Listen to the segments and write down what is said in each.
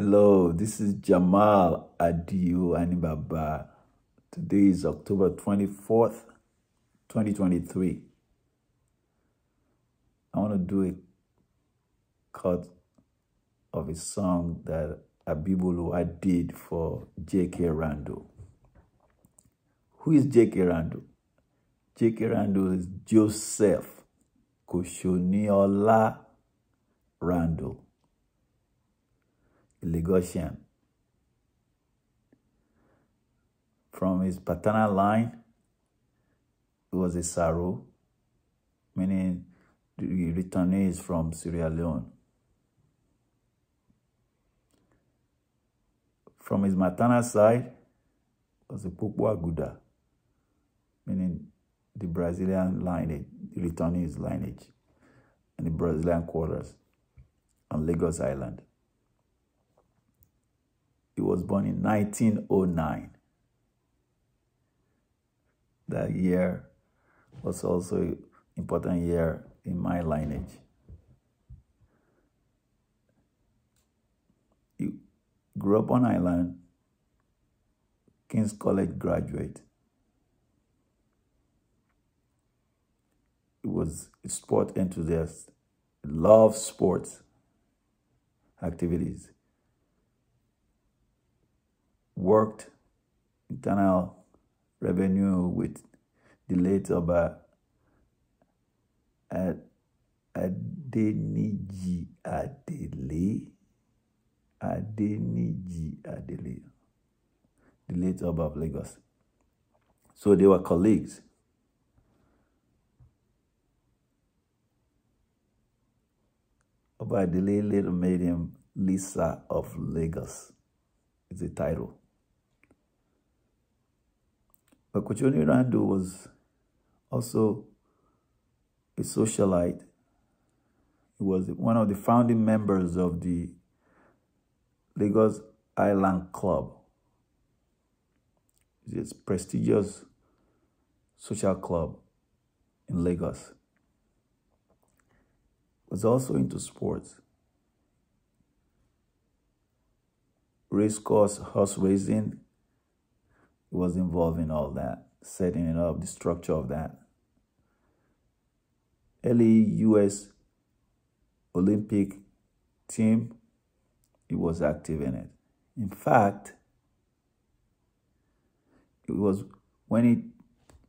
Hello, this is Jammal Adio Anibaba. Today is October 24th, 2023. I want to do a cut of a song that Abibu Oluwa did for JK Randle. Who is JK Randle? JK Randle is Joseph Koshoniola Randle, a Lagosian. From his paternal line, he was a Saro, meaning the returnees from Sierra Leone. From his maternal side, was a Aguda, meaning the Brazilian lineage, the returnees lineage, and the Brazilian quarters on Lagos Island. He was born in 1909. That year was also an important year in my lineage. He grew up on island, King's College graduate. He was a sport enthusiast, loved sports activities, worked internal revenue with the late Adeniji Adele, the late Oba of Lagos. So they were colleagues. Oba Adele later made him Lisa of Lagos. It's a title. But Koshoniola Randle was also a socialite. He was one of the founding members of the Lagos Island Club. It's a prestigious social club in Lagos. He was also into sports. Racecourse, horse racing. He was involved in all that, setting it up, the structure of that. Early U.S. Olympic team, he was active in it. In fact, it was when he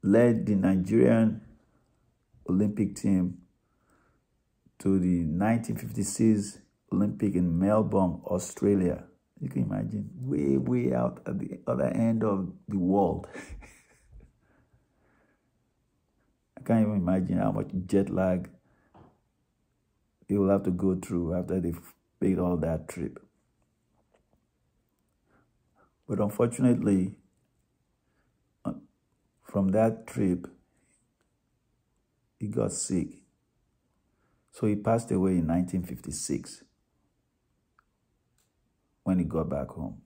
led the Nigerian Olympic team to the 1956 Olympic in Melbourne, Australia. You can imagine, way out at the other end of the world. I can't even imagine how much jet lag they will have to go through after they've made all that trip. But unfortunately, from that trip, he got sick. So he passed away in 1956 when he got back home.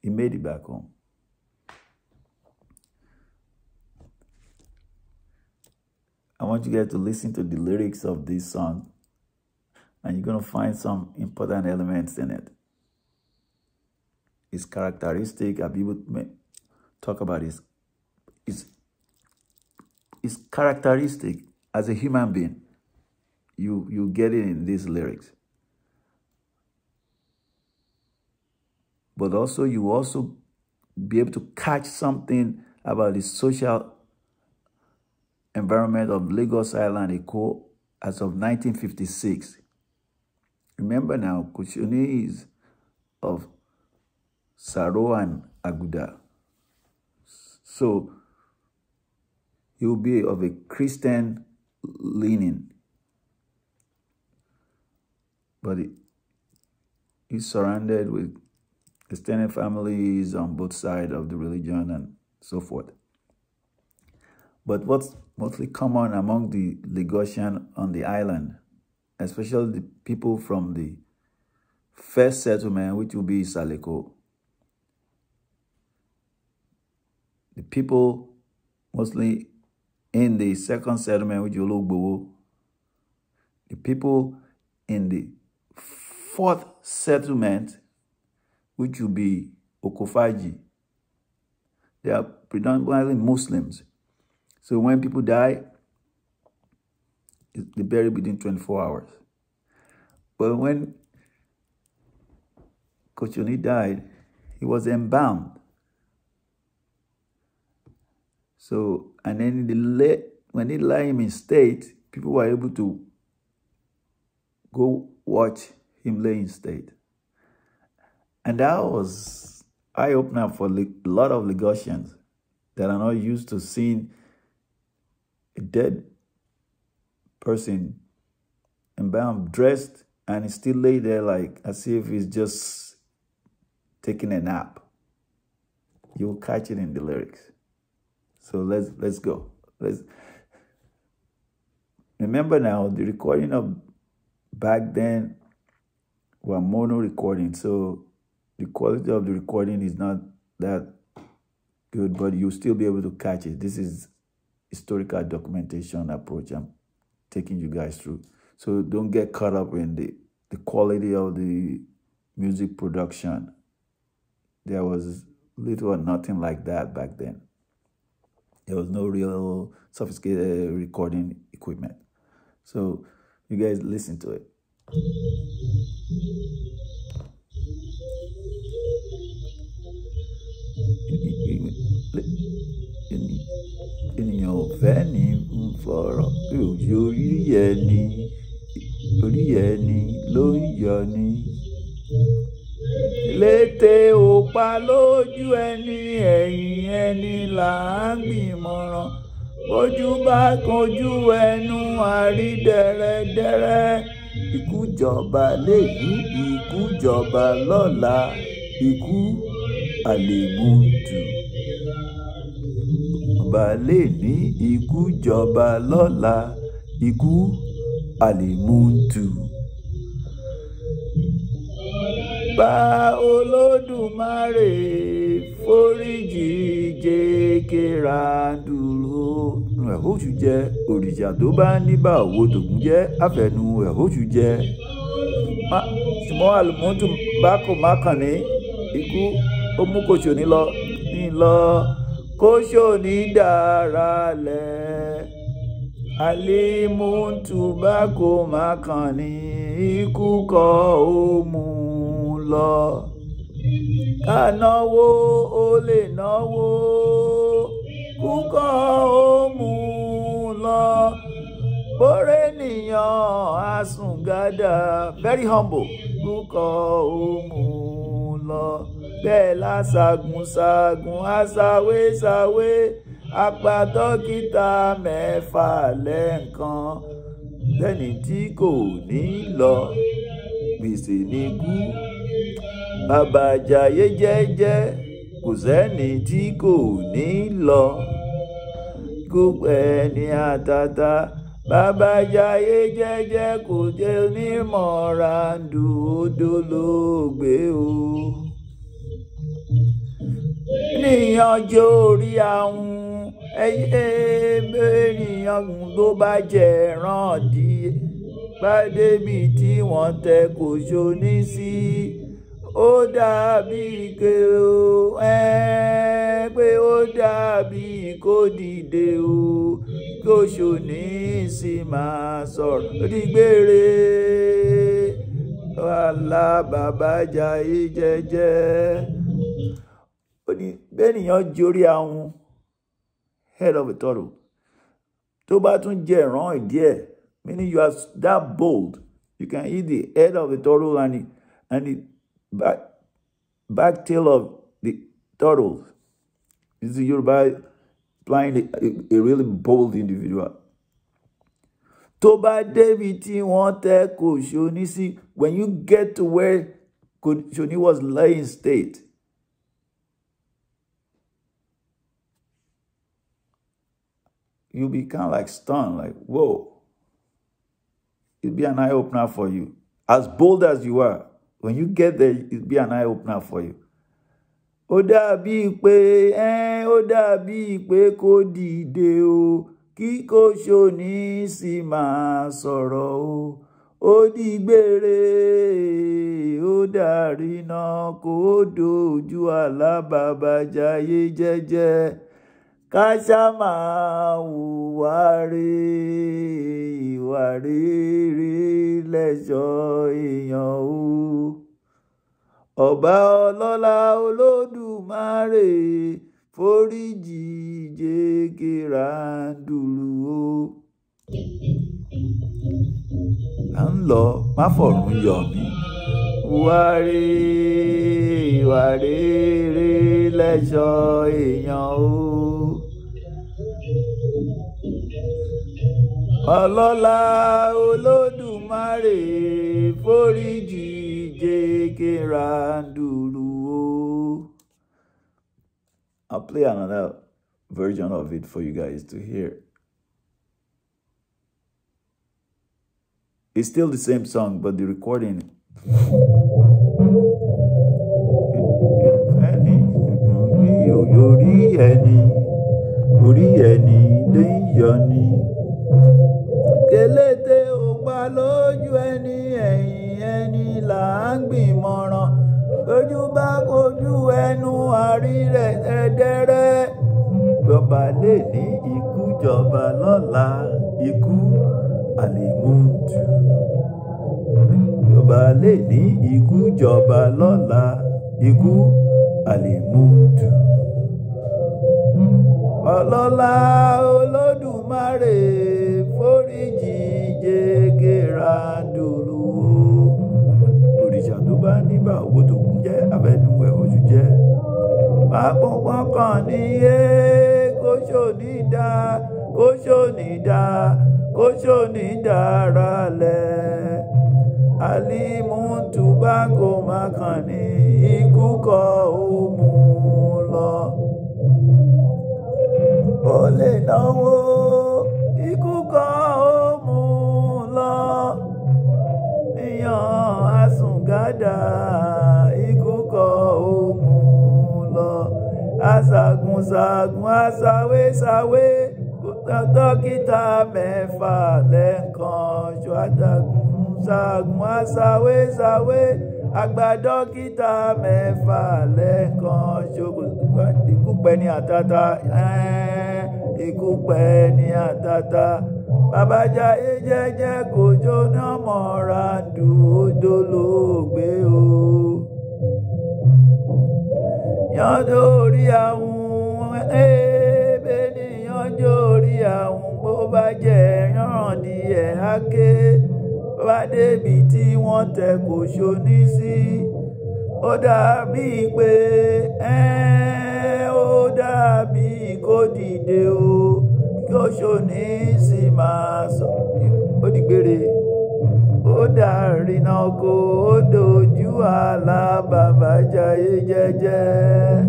He made it back home. I want you guys to listen to the lyrics of this song, and you're going to find some important elements in it. His characteristic, Abibu talk about his characteristic as a human being. You get it in these lyrics. But also, you also be able to catch something about the social environment of Lagos Island, Eko, as of 1956. Remember now, Koshoni is of Saro and Aguda. So, he will be of a Christian leaning. But he's surrounded with extended families on both sides of the religion and so forth. But what's mostly common among the Lagosian on the island, especially the people from the first settlement, which will be Saleko, the people mostly in the second settlement, which is Ologbowo, the people in the fourth settlement, which will be Okofaji. They are predominantly Muslims. So when people die, they bury within 24 hours. But when Koshoniola died, he was embalmed. So, and then when they lay him in state, people were able to go watch him lay in state. And that was eye-opener for a lot of Lagosians that are not used to seeing a dead person embalmed, dressed, and he still lay there like as if he's just taking a nap. You'll catch it in the lyrics. So let's go. Remember now, the recording of back then were mono recording, so the quality of the recording is not that good, but you'll still be able to catch it. This is historical documentation approach I'm taking you guys through. So don't get caught up in the quality of the music production. There was little or nothing like that back then. There was no real sophisticated recording equipment. So you guys listen to it. Ènìyàn ò fẹ́ ní fọ̀rọ̀ pé òjò orí ẹni ló ń yọ ni. Lété òpa lójú ẹni, ẹ̀yìn ẹni là ń gbìmọ̀ràn. Bójú bá kojú ẹnu àrí dẹ̀rẹ̀dẹ̀rẹ̀. Ikú jọba lèní, ikú jọba lọ́la, ikú àlèmútù. Jọba lèní, ikú jọba lọ́la, ikú àlèmútù. Bá Olódùmarè foríjì JK Randle. Ẹ̀hóṣù jẹ́ òrìṣà tó bá níbà owó tògùn jẹ́ àfẹnu ẹ̀hóṣù jẹ́. Ṣùgbọ́n àlùmọ́tò bá kò má kàn ní ikú ó mú Koshoniola lọ. Koshoniola dára lẹ̀. Àlùmọ́tò bá kò má kàn ní ikú kọ́ ó mú lọ. Ká náwó ó lè náwó, kúkọ́ ó mú lọ. Bóré nìyàn àsùngádà, very humble, kúkọ́ ó mú lọ. Bẹ́ẹ̀ lásàgùn àsàwé, apá dókítà mẹ́fà lẹ́ẹ̀kan. Lẹ́ni tí kò ní lọ, gbèsè ní kú. Bàbá jayé jẹ́jẹ́, kò sẹ́ni tí kò ní lọ. Gbogbo ẹni àtàtà, bàbá jayé jẹ́jẹ́, kò jẹ́ onímọ̀ràndù odolóògbé o. Ènìyàn jẹ́ orí ahun, ènìyàn tó bá jẹ ẹran díẹ̀. Bá débi tí wọ́n tẹ Koshoniola sí, ó dàbí pé ó dàbí kó dìde o. Koshoniola sì máa sọ̀rọ̀ dígbére. Wàhálà bàbá jayé jẹ́jẹ́. Ó ní bẹ́ẹ̀nìyàn jórí ahun, head of a turtle. Tó bá tún jẹ ìran ìdí ẹ̀, meaning you are that bold, you can eat the head of the turtle and the back tail of the turtle. This is Yoruba implying a really bold individual. Tó bá débi tí wọ́n tẹ Koshoniola sí, when you get to where Koshoniola was laying state, you'll be kind of like stunned, like, whoa. It'll be an eye-opener for you. As bold as you are, when you get there, it'll be an eye-opener for you. Ó dàbí pé kó dìde o, kí Koshoniola sì máa sọ̀rọ̀ o. Ó dìgbére, ó dàríná kó dojú àlá bàbá jayé jẹ́jẹ́ ká ṣá máa hùwà ìwà rere lẹ̀ṣọ́ èèyàn o. Ọba ọlọ́lá Olódùmarè foríjì JK Randle o. À ń lọ má fọ̀rùn yọ̀ mí. Ìwà rere lẹ̀ṣọ́ èèyàn o. Ọlọ́lá Olódùmarè foríjì JK Randle o. I'll play another version of it for you guys to hear. It's still the same song, but the recording. Orí ẹni ló ń yọ ni. Kélété ògbà lójú ẹni, ẹ̀yìn ẹni là ń gbìmọ̀ràn. Lójú bá kojú ẹnu àrírẹ̀ ẹ̀dẹ́rẹ́. Jọba lè ní ikú, jọba lọ́la ikú àlèmútù. Jọba lè ní ikú, jọba lọ́la ikú àlèmútù. Ọlọ́lá Olódùmarè foríjì JK Randle o. Òrìṣà tó bá níbà owó tó kún jẹ́ abẹnuwẹ̀ ojú jẹ́. Pàápọ̀pọ̀ kan ní kóṣòní dára lẹ̀. Àlímútù bá kò má kàn ní ikú kọ́ ó mú lọ. Ó lè náwó ikú kan ó mú lọ. Níyàn àsùngádà ikú kan ó mú lọ. Aṣàgùnṣàgùn aṣàwéṣàwé dókítà mẹ́fà lẹ́ẹ̀kan ṣo. Aṣàgùnṣàgùn aṣàwéṣàwé àgbà dókítà mẹ́fà lẹ́ẹ̀kan ṣo. Ikú pẹ́ ní àtàtà. Ikú pẹ́ ní àtàtà. Bàbá jayé jẹ́jẹ́ kò jóná mọ́ Randle ó dolóògbé o. Yán dórí àwọn ènìyàn jórí àwọn bó bá jẹ́ yán díẹ̀ áké. Bó bá débi tí wọ́n tẹ Kòṣóní sí. Ó dàbí pé ó dàbí kó dìde o. Kòṣóní sì máa sọ ó dìgbére. Ó dàríná kó ó dojú àlá bàbá jayé jẹ́jẹ́.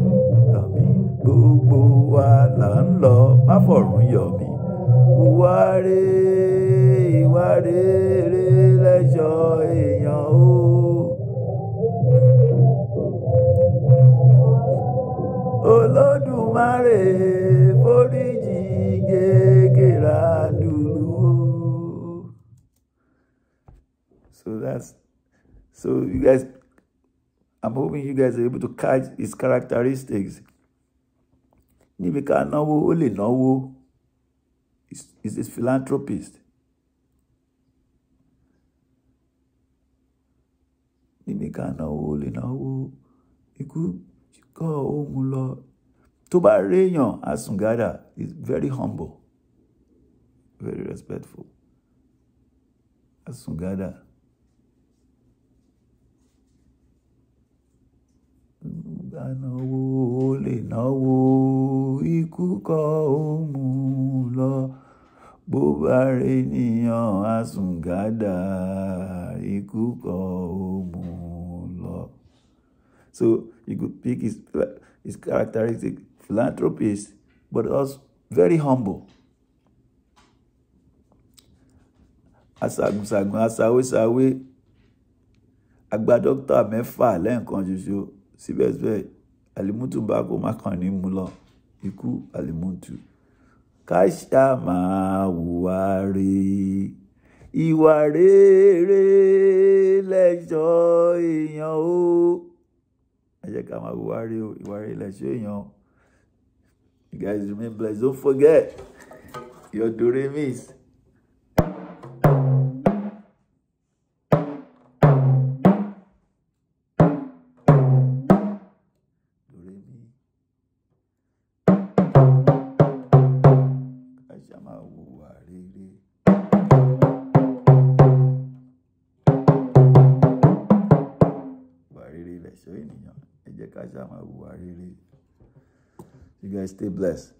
Àmì gbogbo wa là ń lọ má fọ̀rùn yọ̀ mí. Ìwà rere lẹ̀ṣọ́ èèyàn o. Olódùmarè foríjì JK Randle o. So you guys, I'm hoping you guys are able to catch his characteristics. Níbi ká náwó, ó lè náwó. He's a philanthropist. Níbi ká náwó, ó lè náwó. Ikú kọ́ ohun lọ. Tó bá réyàn, àsùngádà is very humble, very respectful. Àsùngádà. Náwó ó lè náwó, ikú kọ́ ohun lọ. Bó bá réyàn, àsùngádà, ikú kọ́ ohun lọ. So you could pick his characteristic, philanthropist, but also very humble. Aṣàgùnṣàgùn aṣàwéṣàwé àgbà dókítà mẹ́fà lẹ́ẹ̀kan ṣoṣo. Síbẹ̀síbẹ̀ àlímútù bá kó má kàn ní mú lọ. Ikú àlímútù. Ká ṣá máa hùwà ìwà rere lẹ̀ṣọ́ èèyàn o. Ẹ jẹ́ ká máa hùwà rere o, ìwà rere lẹ̀ṣọ́ èèyàn. You guys remain blessed. Don't forget your do-re-mis. You guys stay blessed.